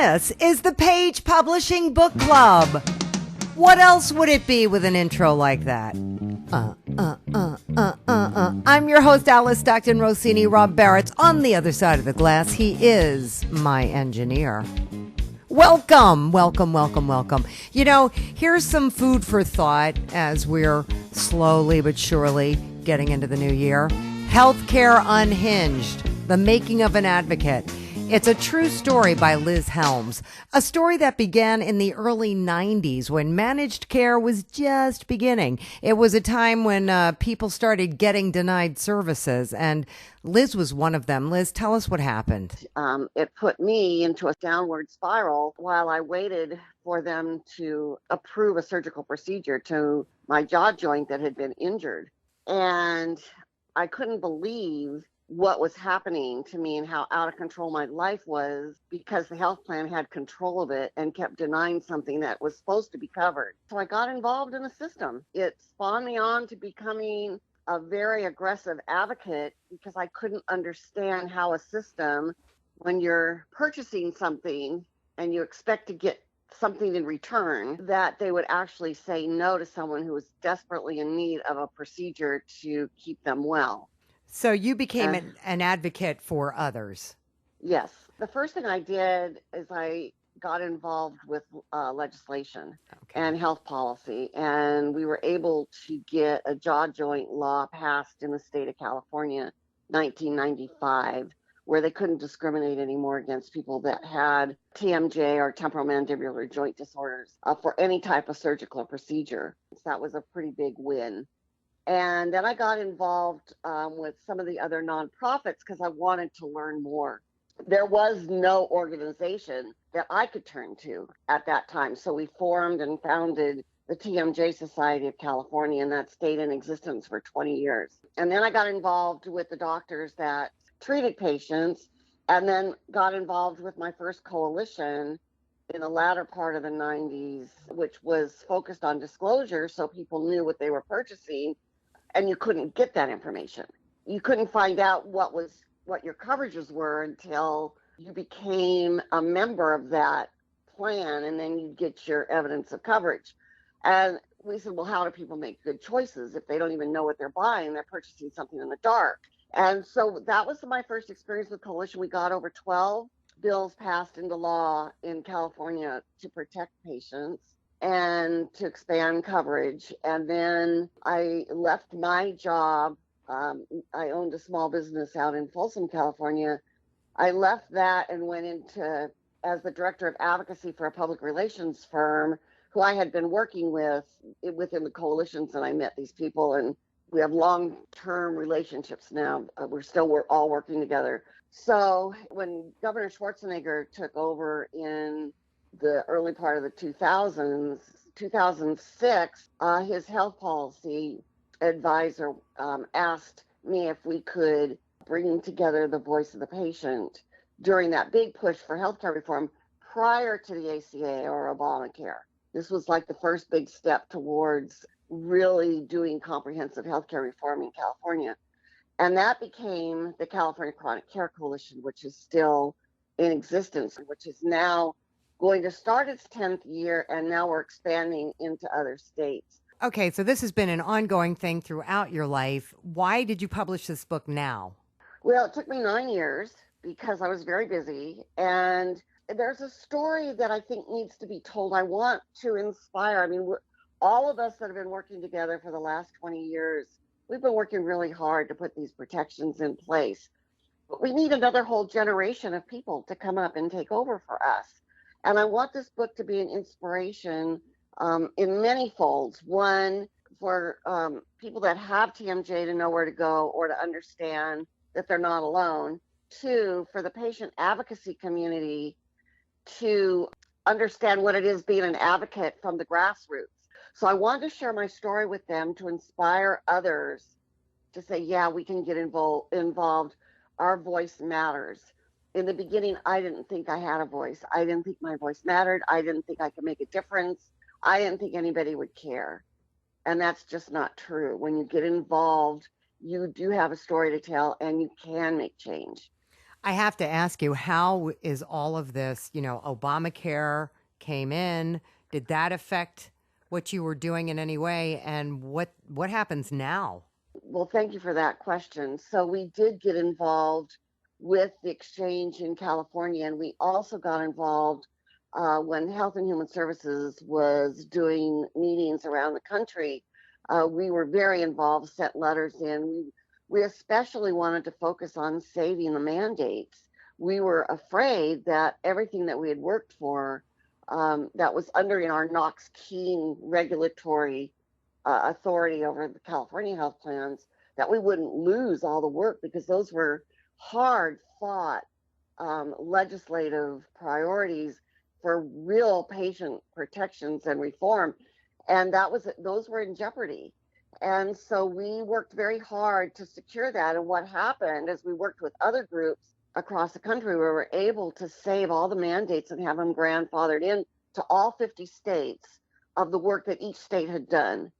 This is the Page Publishing Book Club. What else would it be with an intro like that? I'm your host, Alice Stockton Rossini. Rob Barrett's on the other side of the glass. He is my engineer. Welcome, welcome, welcome, welcome. You know, here's some food for thought as we're slowly but surely getting into the new year. Healthcare Unhinged, the making of an advocate. It's a true story by Liz Helms, a story that began in the early 90s when managed care was just beginning. It was a time when people started getting denied services, and Liz was one of them. Liz, tell us what happened. It put me into a downward spiral while I waited for them to approve a surgical procedure to my jaw joint that had been injured. And I couldn't believe what was happening to me and how out of control my life was because the health plan had control of it and kept denying something that was supposed to be covered. So I got involved in the system. It spawned me on to becoming a very aggressive advocate because I couldn't understand how a system, when you're purchasing something and you expect to get something in return, that they would actually say no to someone who was desperately in need of a procedure to keep them well. So you became an advocate for others. Yes. The first thing I did is I got involved with legislation and health policy, and we were able to get a jaw joint law passed in the state of California, 1995, where they couldn't discriminate anymore against people that had TMJ or temporomandibular joint disorders for any type of surgical procedure. So that was a pretty big win. And then I got involved with some of the other nonprofits because I wanted to learn more. There was no organization that I could turn to at that time. So we formed and founded the TMJ Society of California, and that stayed in existence for 20 years. And then I got involved with the doctors that treated patients, and then got involved with my first coalition in the latter part of the 90s, which was focused on disclosure so people knew what they were purchasing. And you couldn't get that information. You couldn't find out what your coverages were until you became a member of that plan, and then you'd get your evidence of coverage. And we said, well, how do people make good choices if they don't even know what they're buying? They're purchasing something in the dark. And so that was my first experience with Coalition. We got over 12 bills passed into law in California to protect patients and to expand coverage. And then I left my job. I owned a small business out in Folsom, California. I left that and went into as the director of advocacy for a public relations firm who I had been working with within the coalitions, and I met these people, and we have long-term relationships now. We're all working together. So when Governor Schwarzenegger took over in the early part of the 2006, his health policy advisor asked me if we could bring together the voice of the patient during that big push for healthcare reform prior to the ACA or Obamacare. This was like the first big step towards really doing comprehensive healthcare reform in California. And that became the California Chronic Care Coalition, which is still in existence, which is now going to start its 10th year, and now we're expanding into other states. Okay, so this has been an ongoing thing throughout your life. Why did you publish this book now? Well, it took me 9 years because I was very busy, and there's a story that I think needs to be told. I want to inspire. I mean, all of us that have been working together for the last 20 years, we've been working really hard to put these protections in place. But we need another whole generation of people to come up and take over for us. And I want this book to be an inspiration in many folds. One, for people that have TMJ to know where to go or to understand that they're not alone. Two, for the patient advocacy community to understand what it is being an advocate from the grassroots. So I wanted to share my story with them to inspire others to say, yeah, we can get involved. Our voice matters. In the beginning, I didn't think I had a voice. I didn't think my voice mattered. I didn't think I could make a difference. I didn't think anybody would care. And that's just not true. When you get involved, you do have a story to tell and you can make change. I have to ask you, how is all of this, Obamacare came in, did that affect what you were doing in any way, and what happens now? Well, thank you for that question. So we did get involved with the exchange in California, and we also got involved when Health and Human Services was doing meetings around the country. We were very involved, sent letters in. We especially wanted to focus on saving the mandates. We were afraid that everything that we had worked for that was under our Knox-Keene regulatory authority over the California health plans, that we wouldn't lose all the work because those were hard fought legislative priorities for real patient protections and reform. And those were in jeopardy. And so we worked very hard to secure that. And what happened is we worked with other groups across the country. We were able to save all the mandates and have them grandfathered in to all 50 states of the work that each state had done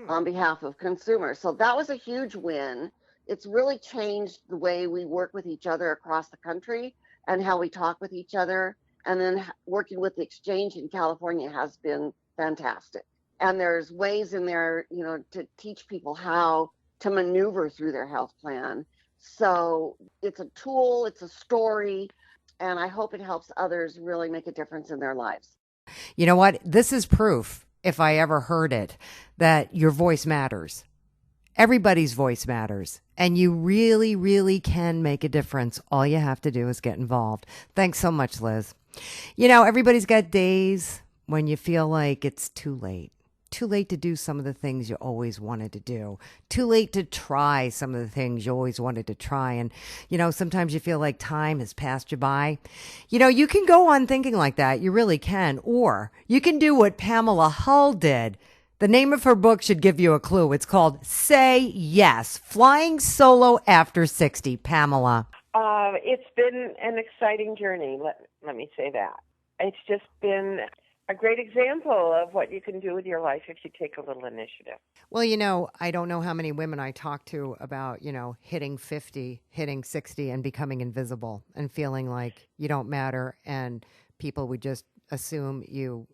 on behalf of consumers. So that was a huge win. It's really changed the way we work with each other across the country and how we talk with each other. And then working with the exchange in California has been fantastic. And there's ways in there, to teach people how to maneuver through their health plan. So it's a tool, it's a story, and I hope it helps others really make a difference in their lives. You know what? This is proof, if I ever heard it, that your voice matters. Everybody's voice matters. And you really, really can make a difference. All you have to do is get involved. Thanks so much, Liz. Everybody's got days when you feel like it's too late. Too late to do some of the things you always wanted to do. Too late to try some of the things you always wanted to try. And, sometimes you feel like time has passed you by. You can go on thinking like that. You really can. Or you can do what Pamela Hull did. The name of her book should give you a clue. It's called Say Yes, Flying Solo After 60. Pamela. It's been an exciting journey. Let me say that. It's just been a great example of what you can do with your life if you take a little initiative. Well, I don't know how many women I talk to about, hitting 50, hitting 60 and becoming invisible and feeling like you don't matter and people would just assume you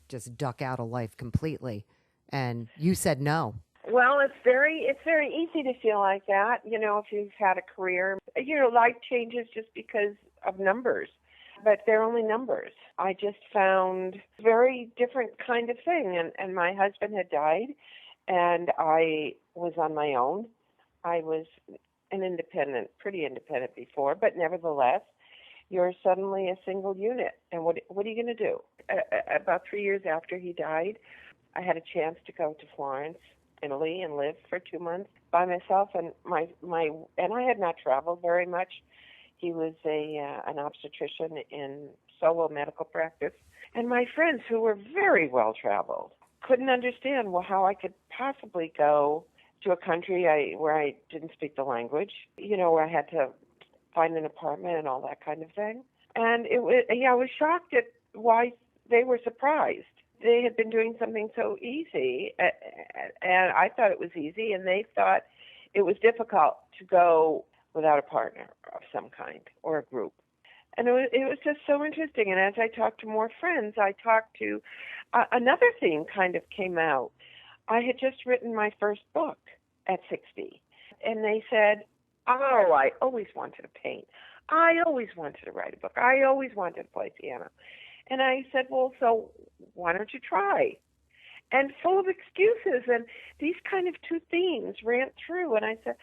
just duck out of life completely. And you said no. Well, it's very easy to feel like that, if you've had a career. Life changes just because of numbers. But they're only numbers. I just found a very different kind of thing. And my husband had died, and I was on my own. I was pretty independent before, but nevertheless, you're suddenly a single unit. And what are you going to do? About 3 years after he died, I had a chance to go to Florence, Italy, and live for 2 months by myself. And and I had not traveled very much. He was an obstetrician in solo medical practice. And my friends, who were very well traveled, couldn't understand how I could possibly go to a country where I didn't speak the language, where I had to find an apartment and all that kind of thing. And I was shocked at why they were surprised. They had been doing something so easy, and I thought it was easy, and they thought it was difficult to go without a partner of some kind or a group. And it was just so interesting. And as I talked to more friends, I talked to another theme kind of came out. I had just written my first book at 60. And they said, oh, I always wanted to paint. I always wanted to write a book. I always wanted to play piano. And I said, well, so why don't you try? And full of excuses. And these kind of two themes ran through. And I said,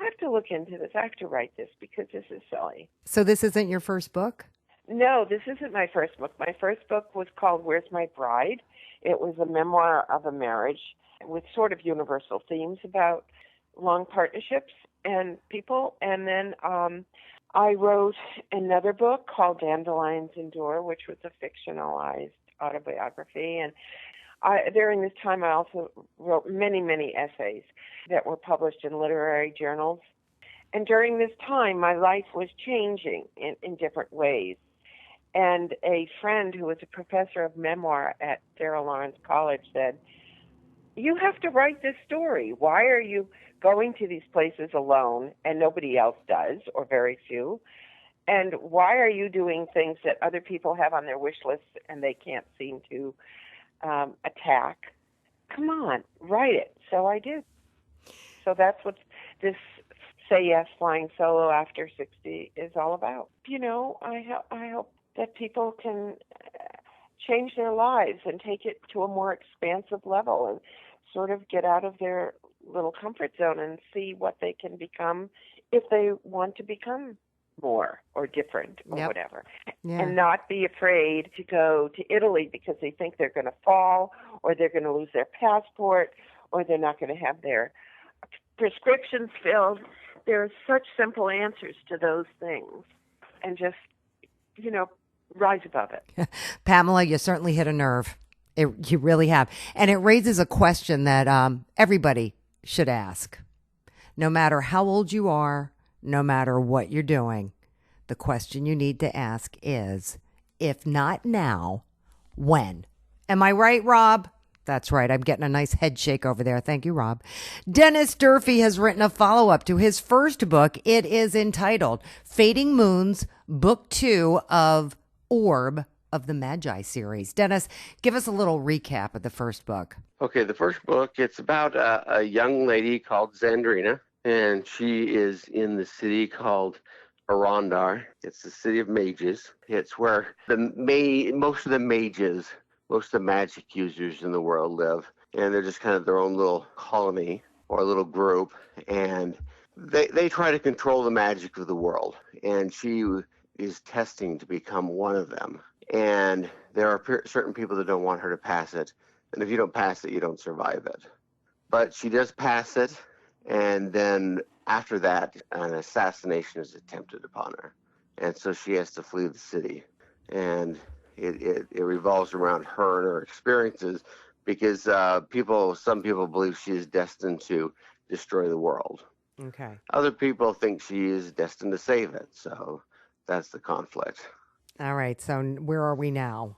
I have to look into this. I have to write this because this is silly. So this isn't your first book? No, this isn't my first book. My first book was called Where's My Bride? It was a memoir of a marriage with sort of universal themes about long partnerships and people. And then I wrote another book called Dandelions Endure, which was a fictionalized autobiography. And during this time, I also wrote many, many essays that were published in literary journals. And during this time, my life was changing in different ways. And a friend who was a professor of memoir at Sarah Lawrence College said, you have to write this story. Why are you going to these places alone and nobody else does, or very few? And why are you doing things that other people have on their wish list and they can't seem to attack? Come on, write it. So I did. So that's what this Say Yes Flying Solo After 60 is all about. I hope that people can change their lives and take it to a more expansive level and sort of get out of their little comfort zone and see what they can become if they want to become more or different or Yep. whatever. Yeah. And not be afraid to go to Italy because they think they're going to fall or they're going to lose their passport or they're not going to have their prescriptions filled. There are such simple answers to those things, and just, rise above it. Pamela, you certainly hit a nerve. You really have. And it raises a question that everybody should ask. No matter how old you are, no matter what you're doing, the question you need to ask is, if not now, when? Am I right, Rob? That's right. I'm getting a nice head shake over there. Thank you, Rob. Dennis Durfee has written a follow-up to his first book. It is entitled Fading Moons, Book 2 of Orb of the Magi series. Dennis, give us a little recap of the first book. Okay, the first book, it's about a young lady called Xandrina, and she is in the city called Arondar. It's the city of mages. It's where most of the mages, most of the magic users in the world live, and they're just kind of their own little colony or a little group, and they try to control the magic of the world, and she is testing to become one of them. And there are certain people that don't want her to pass it, and if you don't pass it, you don't survive it. But she does pass it, and then after that, an assassination is attempted upon her, and so she has to flee the city. And it revolves around her and her experiences, because some people believe she is destined to destroy the world. Okay. Other people think she is destined to save it, so that's the conflict. All right. So where are we now?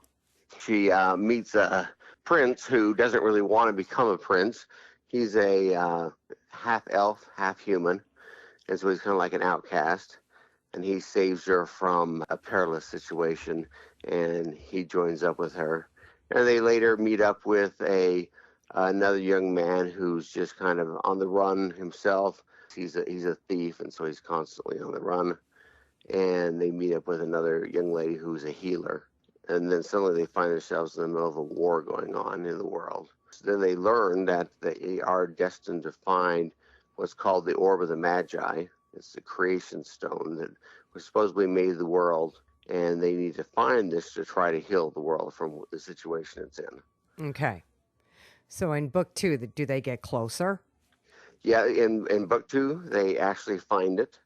She meets a prince who doesn't really want to become a prince. He's a half elf, half human, and so he's kind of like an outcast. And he saves her from a perilous situation, and he joins up with her. And they later meet up with another young man who's just kind of on the run himself. He's a thief, and so he's constantly on the run. And they meet up with another young lady who's a healer. And then suddenly they find themselves in the middle of a war going on in the world. So then they learn that they are destined to find what's called the Orb of the Magi. It's the creation stone that was supposedly made the world, and they need to find this to try to heal the world from the situation it's in. Okay. So in book 2, do they get closer? Yeah, in book 2, they actually find it.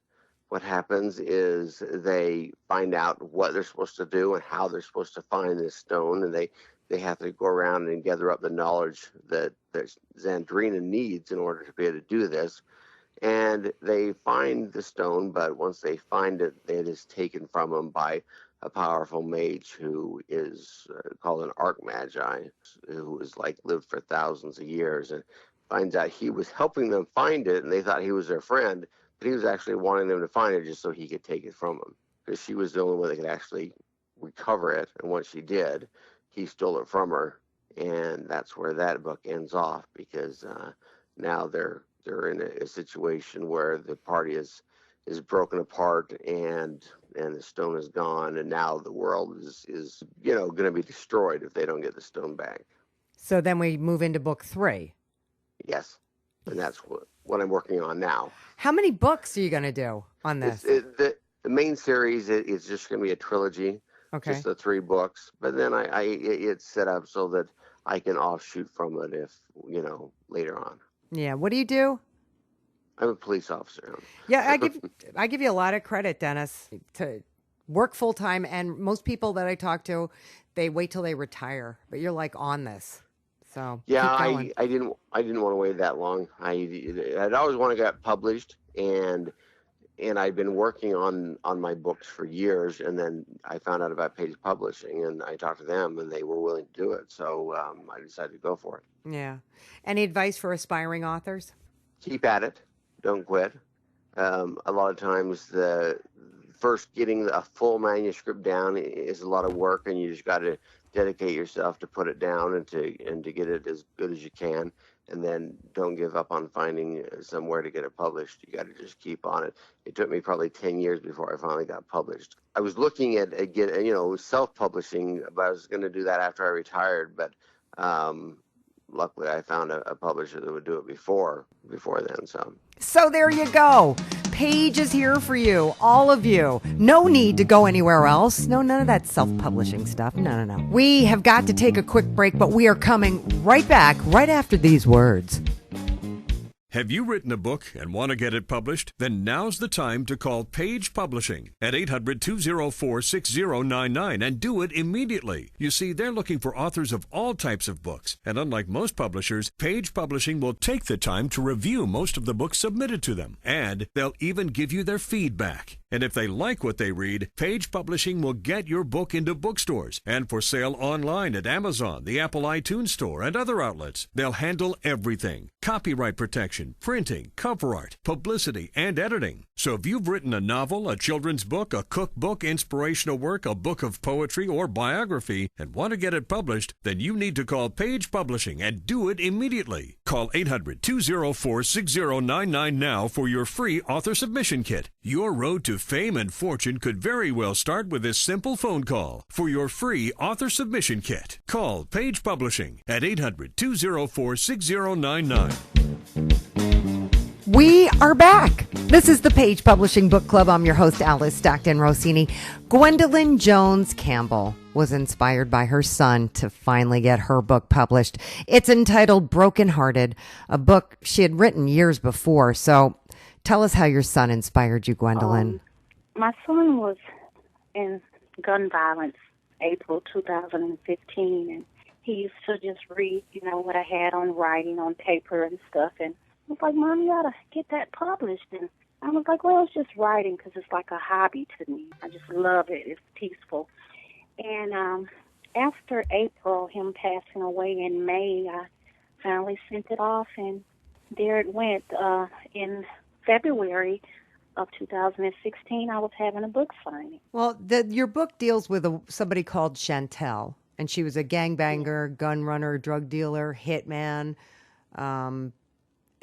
What happens is they find out what they're supposed to do and how they're supposed to find this stone, and they have to go around and gather up the knowledge that Xandrina needs in order to be able to do this. And they find the stone, but once they find it, it is taken from them by a powerful mage who is called an Archmagi, who has lived for thousands of years, and finds out he was helping them find it, and they thought he was their friend, but he was actually wanting them to find it just so he could take it from them, because she was the only one that could actually recover it. And once she did, he stole it from her, and that's where that book ends off, because now they're in a situation where the party is broken apart, and the stone is gone, and now the world is going to be destroyed if they don't get the stone back. So then we move into book 3. Yes, and that's what I'm working on now. How many books are you going to do on this? The main series is just going to be a trilogy, Okay. just the 3 books. But then it's set up so that I can offshoot from it if later on. Yeah. What do you do? I'm a police officer. Yeah, I give you a lot of credit, Dennis, to work full time. And most people that I talk to, they wait till they retire. But you're on this, so Yeah, keep going. I didn't want to wait that long. I'd always want to get published, and I'd been working on my books for years, and then I found out about Page Publishing, and I talked to them, and they were willing to do it. So I decided to go for it. Yeah. Any advice for aspiring authors? Keep at it. Don't quit. A lot of times the first getting a full manuscript down is a lot of work, and you just got to dedicate yourself to put it down and to get it as good as you can. And then don't give up on finding somewhere to get it published. You got to just keep on it. It took me probably 10 years before I finally got published. I was looking at self-publishing, but I was going to do that after I retired. But luckily, I found a publisher that would do it before then. So there you go. Paige is here for you, all of you. No need to go anywhere else. No, none of that self-publishing stuff. No. We have got to take a quick break, but we are coming right back right after these words. Have you written a book and want to get it published? Then now's the time to call Page Publishing at 800-204-6099 and do it immediately. You see, they're looking for authors of all types of books. And unlike most publishers, Page Publishing will take the time to review most of the books submitted to them. And they'll even give you their feedback. And if they like what they read, Page Publishing will get your book into bookstores and for sale online at Amazon, the Apple iTunes Store, and other outlets. They'll handle everything: copyright protection, printing, cover art, publicity, and editing. So if you've written a novel, a children's book, a cookbook, inspirational work, a book of poetry, or biography, and want to get it published, then you need to call Page Publishing and do it immediately. Call 800-204-6099 now for your free author submission kit. Your road to fame and fortune could very well start with this simple phone call. For your free author submission kit, call Page Publishing at 800-204-6099. We are back. This is the Page Publishing Book Club. I'm your host, Alice Stockton Rossini. Gwendolyn Jones Campbell was inspired by her son to finally get her book published. It's entitled Broken Hearted, a book she had written years before. So tell us how your son inspired you, Gwendolyn. My son was in gun violence April 2015, and he used to just read, what I had on writing on paper and stuff, and I was like, Mom, you ought to get that published. And I was like, well, it's just writing because it's like a hobby to me. I just love it. It's peaceful. And after April, him passing away in May, I finally sent it off, and there it went. In February of 2016, I was having a book signing. Well, your book deals with somebody called Chantel, and she was a gangbanger, gun runner, drug dealer, hitman,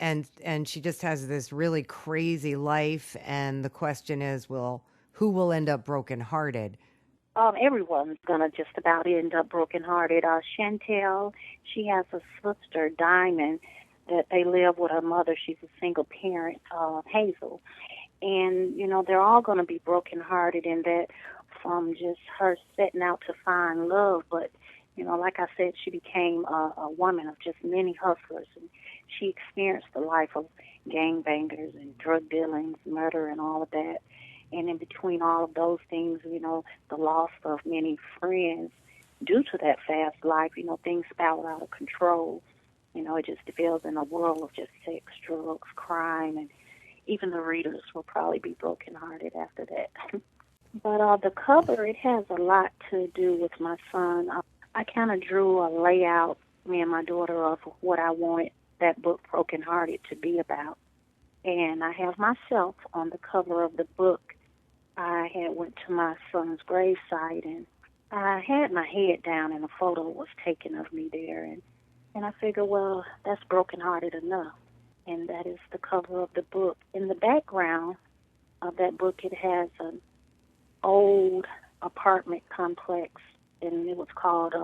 and she just has this really crazy life. And the question is, who will end up brokenhearted? Everyone's gonna just about end up brokenhearted. Chantel, she has a sister, Diamond, that they live with her mother. She's a single parent, Hazel. And, they're all going to be brokenhearted in that from just her setting out to find love. But, like I said, she became a woman of just many hustlers. And she experienced the life of gangbangers and drug dealings, murder, and all of that. And in between all of those things, the loss of many friends due to that fast life, things spiral out of control. It just develops in a world of just sex, drugs, crime, and even the readers will probably be brokenhearted after that. But the cover, it has a lot to do with my son. I kind of drew a layout, me and my daughter, of what I wanted that book, Broken Hearted, to be about. And I have myself on the cover of the book. I had went to my son's gravesite, and I had my head down, and a photo was taken of me there. And I figured, well, that's brokenhearted enough. And that is the cover of the book. In the background of that book, it has an old apartment complex, and it was called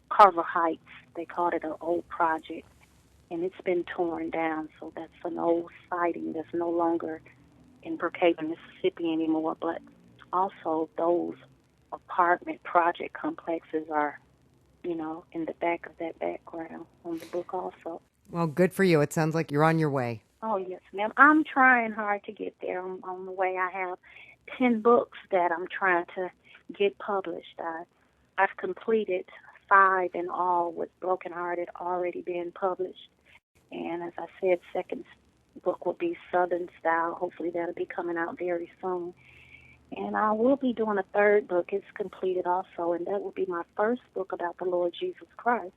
Carver Heights. They called it an old project, and it's been torn down. So that's an old siting that's no longer in Brookhaven, Mississippi anymore. But also those apartment project complexes are, in the back of that background on the book also. Well, good for you. It sounds like you're on your way. Oh, yes, ma'am. I'm trying hard to get there. I'm on the way. I have 10 books that I'm trying to get published. I've completed 5 in all, with Broken Hearted already being published. And as I said, second book will be Southern Style. Hopefully that'll be coming out very soon. And I will be doing a 3rd book. It's completed also, and that will be my first book about the Lord Jesus Christ.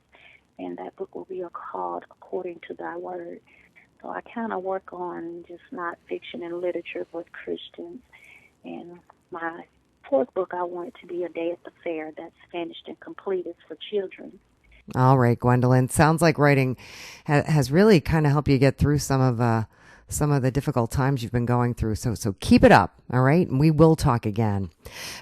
And that book will be called According to Thy Word. So I kind of work on just not fiction and literature, but Christians. And My fourth book, I want it to be A Day at the Fair. That's finished and completed for children. All right, Gwendolyn. Sounds like writing has really kind of helped you get through some of the difficult times you've been going through. So keep it up, all right? And we will talk again.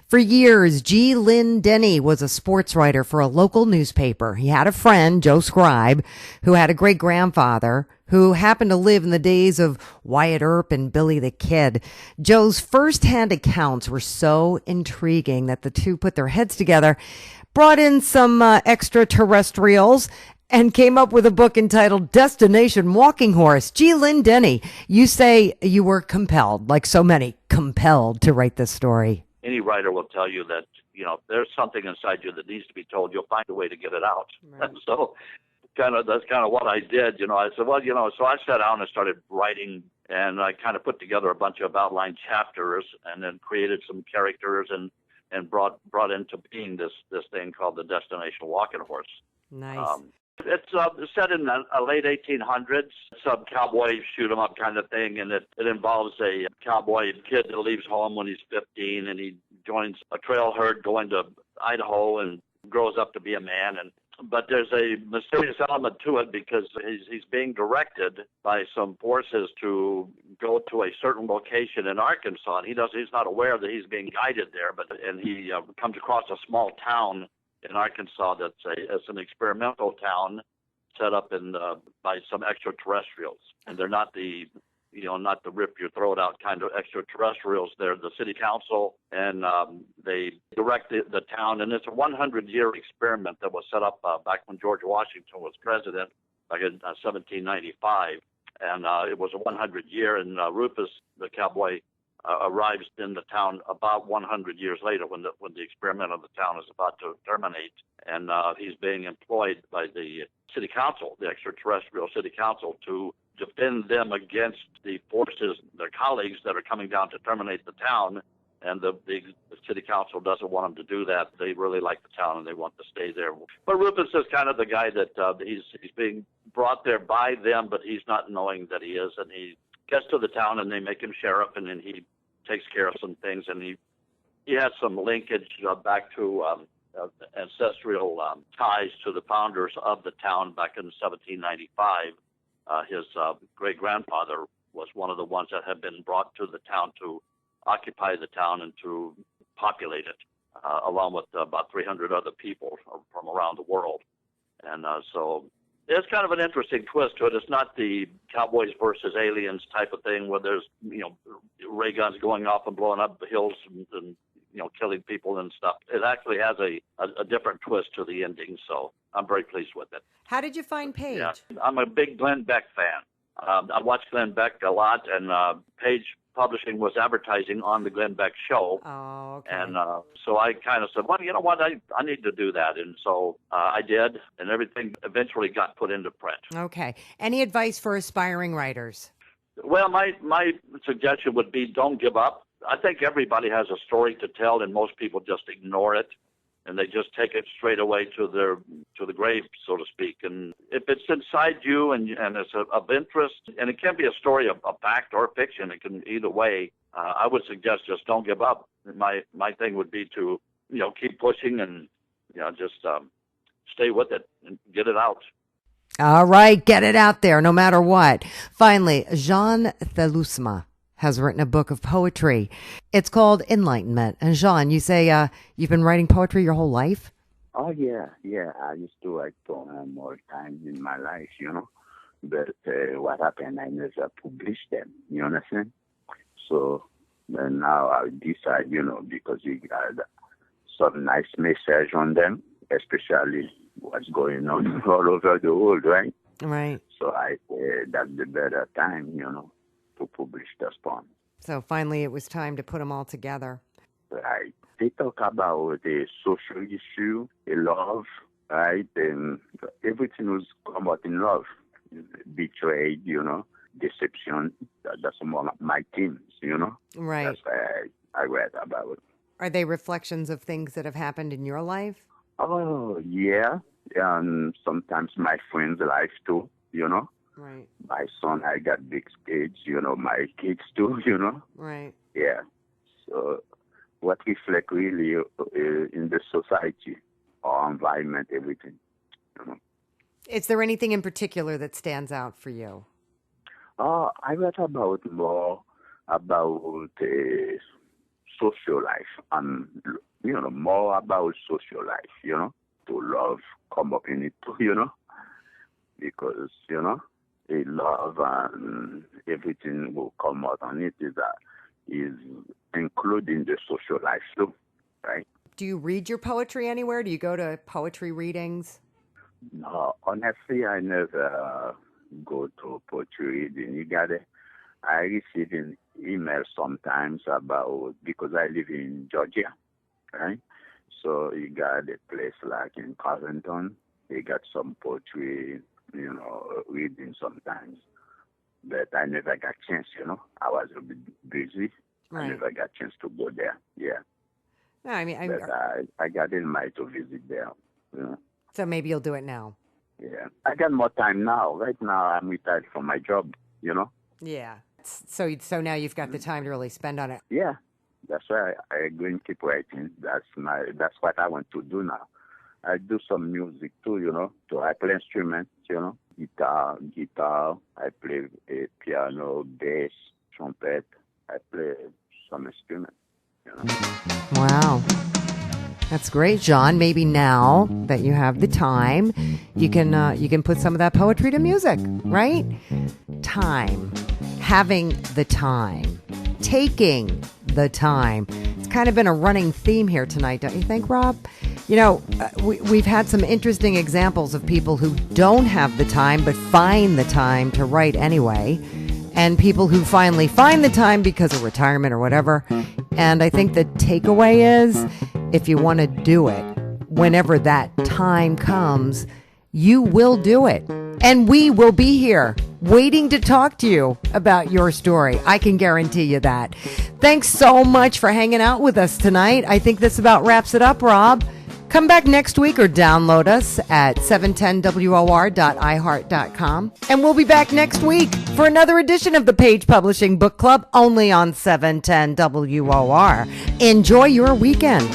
For years, G. Lynn Denny was a sports writer for a local newspaper. He had a friend, Joe Scribe, who had a great-grandfather who happened to live in the days of Wyatt Earp and Billy the Kid. Joe's first-hand accounts were so intriguing that the two put their heads together, brought in some extraterrestrials, and came up with a book entitled Destination Walking Horse. G. Lynn Denny, you say you were compelled, like so many, compelled to write this story. Any writer will tell you that, there's something inside you that needs to be told. You'll find a way to get it out. Right. So that's kind of what I did. I said, so I sat down and started writing, and I kind of put together a bunch of outline chapters and then created some characters and brought into being this thing called the Destination Walking Horse. Nice. It's set in the late 1800s. It's a cowboy shoot 'em up kind of thing, and it involves a cowboy kid that leaves home when he's 15, and he joins a trail herd going to Idaho and grows up to be a man. But there's a mysterious element to it because he's being directed by some forces to go to a certain location in Arkansas, and he's not aware that he's being guided there. And he comes across a small town in Arkansas it's an experimental town set up by some extraterrestrials, and they're not the rip your throat out kind of extraterrestrials. They're the city council, and they direct the town, and it's a 100-year experiment that was set up back when George Washington was president, back in 1795, and it was a 100-year, and Rufus, the cowboy, arrives in the town about 100 years later when the experiment of the town is about to terminate, and he's being employed by the city council, the extraterrestrial city council, to defend them against the forces, their colleagues that are coming down to terminate the town, and the city council doesn't want them to do that. They really like the town and they want to stay there. But Rufus is kind of the guy that he's being brought there by them, but he's not knowing that he is, and he gets to the town and they make him sheriff, and then he takes care of some things, and he has some linkage back to ancestral ties to the founders of the town back in 1795. His great-grandfather was one of the ones that had been brought to the town to occupy the town and to populate it, along with about 300 other people from around the world. And so it's kind of an interesting twist to it. It's not the cowboys versus aliens type of thing where there's, ray guns going off and blowing up the hills and killing people and stuff. It actually has a different twist to the ending, so I'm very pleased with it. How did you find Paige? Yeah, I'm a big Glenn Beck fan. I watch Glenn Beck a lot, and Paige Publishing was advertising on the Glenn Beck show. Oh, okay. And so I kind of said, well, you know what, I need to do that. And so I did, and everything eventually got put into print. Okay. Any advice for aspiring writers? Well, my suggestion would be don't give up. I think everybody has a story to tell, and most people just ignore it, and they just take it straight away to the grave, so to speak. And if it's inside you and it's of interest, and it can be a story of fact or fiction, it can either way. I would suggest just don't give up. My thing would be to keep pushing and just stay with it and get it out. All right, get it out there, no matter what. Finally, Jean Thelusma has written a book of poetry. It's called Enlightenment. And Jean, you say you've been writing poetry your whole life? Oh, yeah. I used to write poems more times in my life, But what happened, I never published them, you understand? So now I decide, because you got some nice message on them, especially what's going on all over the world, right? Right. So I that's the better time, to publish this poem. So finally it was time to put them all together. Right. They talk about a social issue, a love, right? And everything was come out in love. Betrayed, deception. That's one of my themes, Right. That's why I read about it. Are they reflections of things that have happened in your life? Oh, yeah. And sometimes my friends' life too, Right. My son, I got big kids, my kids too, Right. Yeah. So what reflect really in the society or environment, everything. You know. Is there anything in particular that stands out for you? I read about more about social life and more about social life. To love come up in it too. Because a love and everything will come out on it is including the social life too, right? Do you read your poetry anywhere? Do you go to poetry readings? No, honestly, I never go to poetry reading. I receive an email sometimes because I live in Georgia, right? So you got a place like in Covington, you got some poetry, reading sometimes. But I never got chance, I was a bit busy. Right. I never got chance to go there, yeah. No, I mean, But I got invited to visit there, So maybe you'll do it now. Yeah, I got more time now. Right now, I'm retired from my job, Yeah. So now you've got the time to really spend on it. Yeah, that's why I go and keep writing. That's what I want to do now. I do some music too, I play instruments, guitar. I play piano, bass, trumpet. I play some instruments, Wow. That's great, John. Maybe now that you have the time, you can put some of that poetry to music, right? Time. Having the time. Taking the time. It's kind of been a running theme here tonight, don't you think, Rob? We've had some interesting examples of people who don't have the time but find the time to write anyway, and people who finally find the time because of retirement or whatever. And I think the takeaway is, if you want to do it, whenever that time comes, you will do it. And we will be here waiting to talk to you about your story. I can guarantee you that. Thanks so much for hanging out with us tonight. I think this about wraps it up, Rob. Come back next week or download us at 710WOR.iheart.com. And we'll be back next week for another edition of the Page Publishing Book Club, only on 710 WOR. Enjoy your weekend.